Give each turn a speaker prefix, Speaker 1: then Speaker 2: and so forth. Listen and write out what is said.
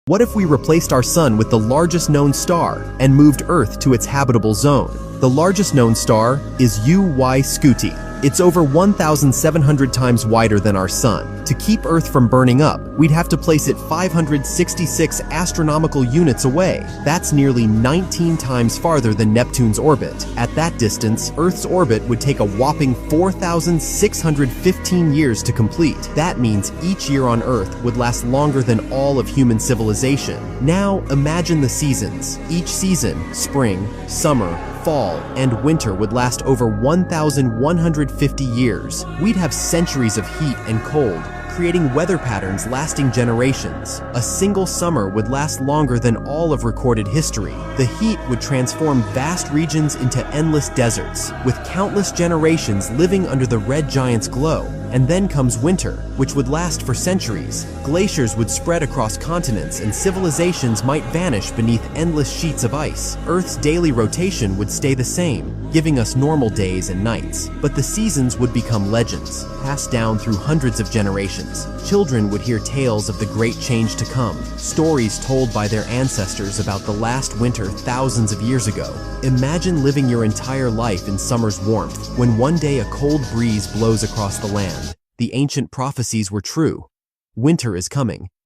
Speaker 1: What if we replaced our sun with the largest known star and moved Earth to its habitable zone? The largest known star is UY Scuti. It's over 1,700 times wider than our sun. To keep Earth from burning up, we'd have to place it 566 astronomical units away. That's nearly 19 times farther than Neptune's orbit. At that distance, Earth's orbit would take a whopping 4,615 years to complete. That means each year on Earth would last longer than all of human civilization. Now, imagine the seasons. Each season, spring, summer, fall, and winter would last over 1,150 years. We'd have centuries of heat and cold, creating weather patterns lasting generations. A single summer would last longer than all of recorded history. The heat would transform vast regions into endless deserts, with countless generations living under the red giant's glow. And then comes winter, which would last for centuries. Glaciers would spread across continents and civilizations might vanish beneath endless sheets of ice. Earth's daily rotation would stay the same, giving us normal days and nights. But the seasons would become legends, passed down through hundreds of generations. Children would hear tales of the great change to come, stories told by their ancestors about the last winter thousands of years ago. Imagine living your entire life in summer's warmth, when one day a cold breeze blows across the land. The ancient prophecies were true. Winter is coming.